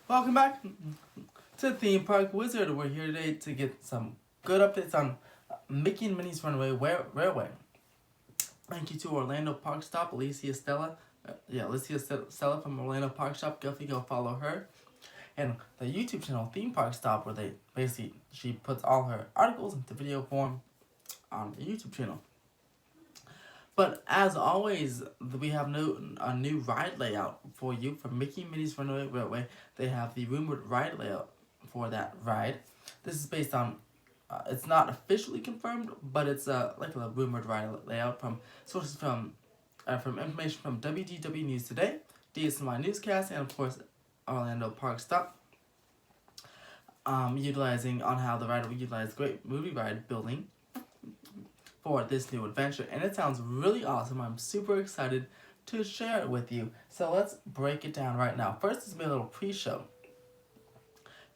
Welcome back to Theme Park Wizard. We're here today to get some good updates on Mickey and Minnie's Runaway Railway. Thank you to Orlando Park Stop, Alicia Stella. Alicia Stella from Orlando Park Stop. Definitely go follow her. And the YouTube channel Theme Park Stop, where she puts all her articles into video form on the YouTube channel. But as always, we have a new ride layout for you for Mickey and Minnie's Runaway Railway. They have the rumored ride layout for that ride. This is based on, it's not officially confirmed, but it's like a rumored ride layout from sources from information from WDW News Today, DSNY Newscast, and of course Orlando Park Stop. Utilizing on how the ride will utilize great movie ride building for this new adventure, and it sounds really awesome. I'm super excited to share it with you. So let's break it down right now. First, is a little pre-show.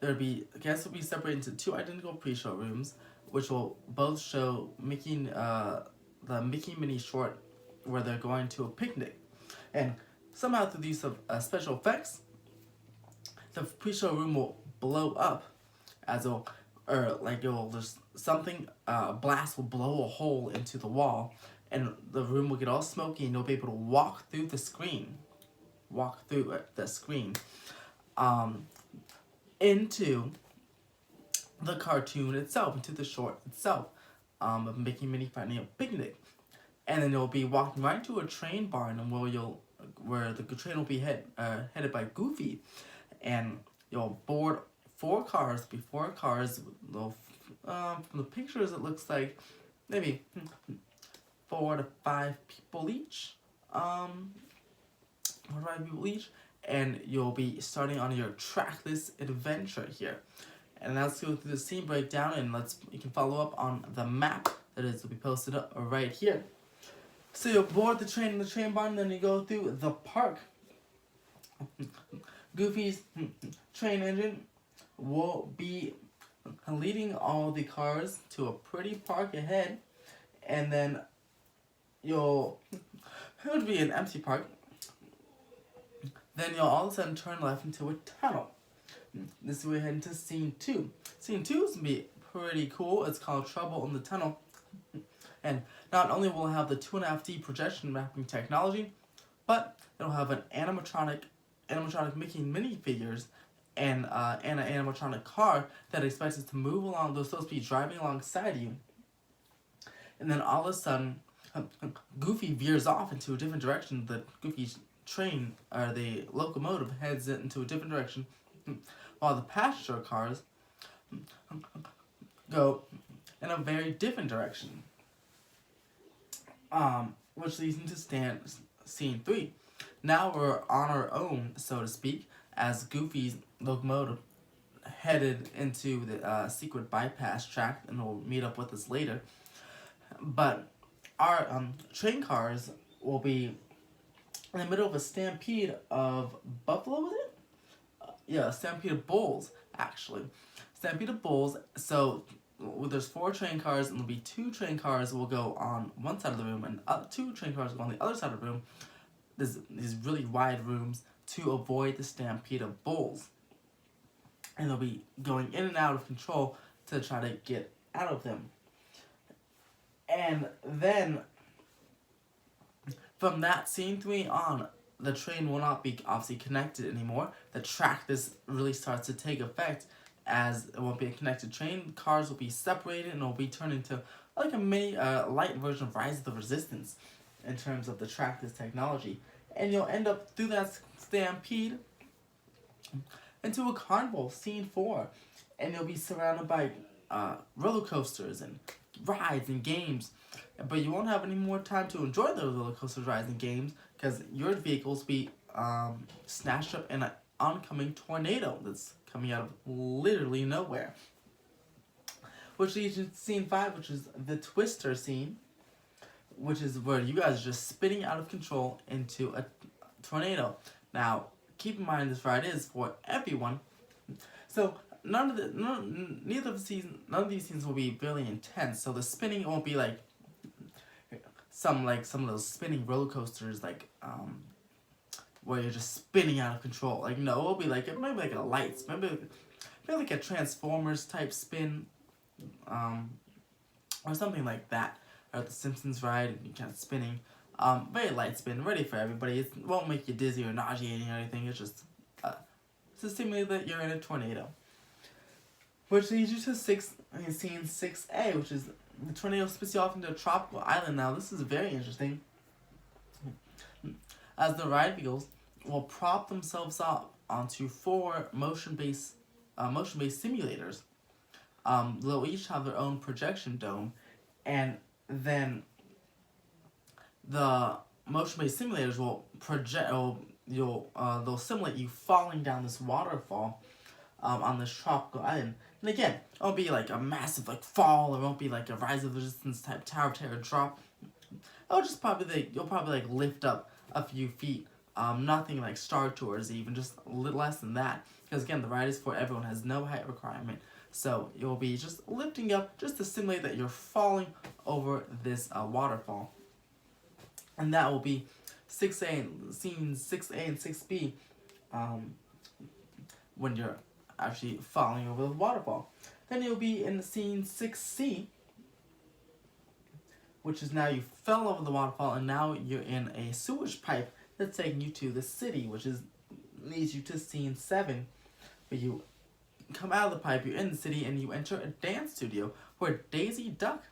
Guests will be separated into two identical pre-show rooms, which will both show the Mickey Minnie short where they're going to a picnic, and somehow through the use of special effects, the pre-show room will blow up as it'll just something blast will blow a hole into the wall, and the room will get all smoky, and you'll be able to walk through the screen, into the cartoon itself, into the short itself, of Mickey and Minnie finding a picnic, and then you'll be walking right to a train barn, and where the train will be headed by Goofy, and you'll board four cars. From the pictures, it looks like maybe 4 to 5 people each. 4 to 5 people each, and you'll be starting on your trackless adventure here. And let's go through the scene breakdown, and you can follow up on the map that will be posted up right here. So you'll board the train in the train barn, and then you go through the park. Goofy's train engine will be leading all the cars to a pretty park ahead, and then it would be an empty park. Then you'll all of a sudden turn left into a tunnel. This is where we head into scene 2. Scene 2 is going to be pretty cool. It's called Trouble in the Tunnel. And not only will it have the 2.5D projection mapping technology, but it'll have an animatronic Mickey and Minnie figures and an animatronic car that expects it to move along. They're supposed to be driving alongside you. And then all of a sudden, Goofy veers off into a different direction. The Goofy's train, or the locomotive, heads it into a different direction, while the passenger cars go in a very different direction. Which leads into scene 3. Now we're on our own, so to speak, as Goofy's locomotive headed into the secret bypass track, and will meet up with us later. But our train cars will be in the middle of a stampede of buffalo, was it? A stampede of bulls, actually. Stampede of bulls. So there's 4 train cars, and there'll be 2 train cars will go on one side of the room, and 2 train cars will go on the other side of the room. There's these really wide rooms to avoid the stampede of bulls. And they'll be going in and out of control to try to get out of them. And then, from that scene 3 on, the train will not be obviously connected anymore. The track really starts to take effect, as it won't be a connected train. Cars will be separated, and it'll be turned into like a mini light version of Rise of the Resistance in terms of the trackless technology. And you'll end up through that stampede into a carnival, scene 4, and you'll be surrounded by roller coasters and rides and games, but you won't have any more time to enjoy those roller coasters, rides, and games, because your vehicles will be snatched up in an oncoming tornado that's coming out of literally nowhere. Which leads to scene 5, which is the Twister scene, which is where you guys are just spinning out of control into a tornado. Now, keep in mind this ride is for everyone, so none of these scenes will be really intense. So the spinning won't be like some of those spinning roller coasters, like where you're just spinning out of control. Like, no, it'll be like, maybe like a light, maybe like a Transformers type spin, or something like that. Or the Simpsons ride, you kind of spinning. Very light spin, ready for everybody. It won't make you dizzy or nauseating or anything. It's just to simulate that you're in a tornado. Which leads you to scene 6A, which is the tornado spits you off into a tropical island. Now, this is very interesting. As the ride vehicles will prop themselves up onto 4 motion-based simulators. They'll each have their own projection dome, and then the motion-based simulators will they'll simulate you falling down this waterfall on this tropical island. And again, it won't be like a massive like fall, it won't be like a Rise of the Resistance type Tower of Terror drop. It'll just you'll probably like lift up a few feet. Nothing like Star Tours even, just a little less than that. Because again, the ride is for everyone, has no height requirement. So you'll be just lifting up just to simulate that you're falling over this waterfall. And that will be scenes 6A and 6B when you're actually falling over the waterfall. Then you'll be in scene 6C, which is now you fell over the waterfall and now you're in a sewage pipe that's taking you to the city, which leads you to scene 7, where you come out of the pipe, you're in the city, and you enter a dance studio where Daisy Duck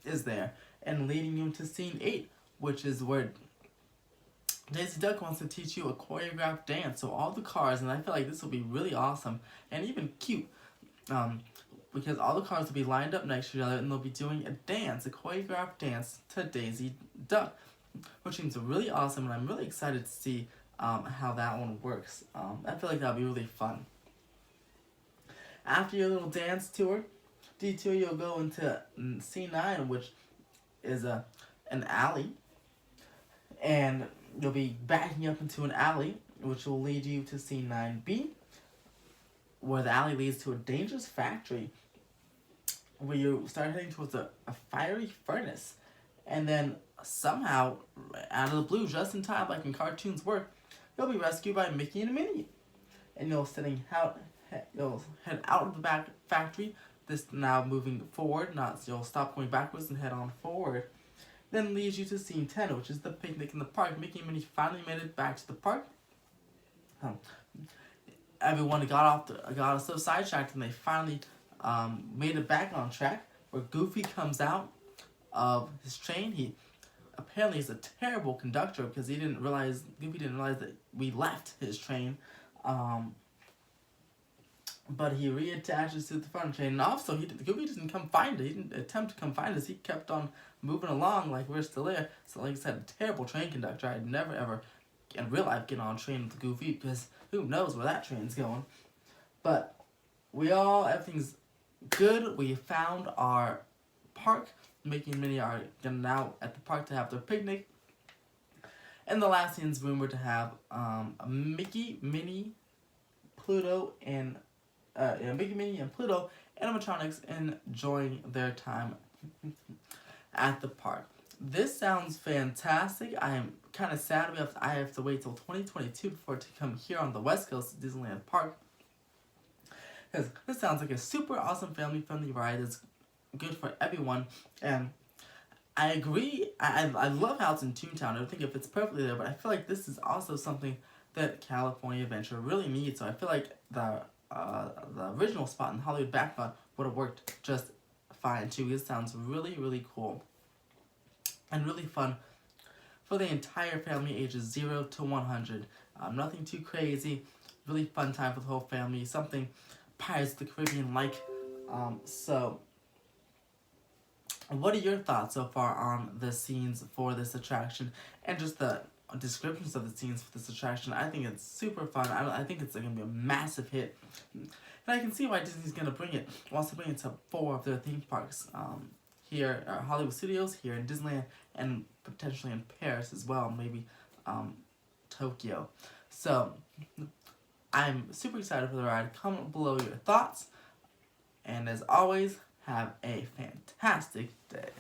is there, and leading you into scene 8, which is where Daisy Duck wants to teach you a choreographed dance. So all the cars, and I feel like this will be really awesome and even cute, because all the cars will be lined up next to each other and they'll be doing a choreographed dance to Daisy Duck, which seems really awesome, and I'm really excited to see how that one works. I feel like that'll be really fun. After your little dance detour, you'll go into C9, which is an alley, and you'll be backing up into an alley, which will lead you to C9B, where the alley leads to a dangerous factory, where you start heading towards a fiery furnace, and then somehow, out of the blue, just in time, like in cartoons work, you'll be rescued by Mickey and Minnie, and you'll head out of the back factory. This now moving forward, you'll stop going backwards and head on forward. Then leads you to scene 10, which is the picnic in the park. Mickey and Minnie finally made it back to the park. Everyone got so sidetracked, and they finally made it back on track, where Goofy comes out of his train. He apparently is a terrible conductor because Goofy didn't realize that we left his train. But he reattaches to the front train, and also Goofy didn't come find us. He didn't attempt to come find us. He kept on moving along like we're still there. So like I said, a terrible train conductor. I'd never ever in real life get on a train with Goofy, because who knows where that train's going. But everything's good. We found our park. Mickey and Minnie are now at the park to have their picnic. And the last scene's rumored to have Mickey, Minnie, Pluto, and Mickey, Minnie, and Pluto animatronics enjoying their time at the park. This sounds fantastic. I am kind of sad I have to wait till 2022 for it to come here on the West Coast Disneyland Park, because this sounds like a super awesome family-friendly ride that's good for everyone. And I agree. I love how it's in Toontown. I don't think it fits perfectly there, but I feel like this is also something that California Adventure really needs. So I feel like the original spot in Hollywood Backlot would have worked just fine too. This sounds really, really cool and really fun for the entire family, ages 0 to 100. Nothing too crazy. Really fun time for the whole family. Something Pirates of the Caribbean like. So what are your thoughts so far on the scenes for this attraction and just the descriptions of the scenes for this attraction? I think it's super fun. I think it's going to be a massive hit. And I can see why Disney's going to bring it. Wants to bring it to 4 of their theme parks. Here at Hollywood Studios, here in Disneyland, and potentially in Paris as well. Maybe Tokyo. So I'm super excited for the ride. Comment below your thoughts. And as always, have a fantastic day.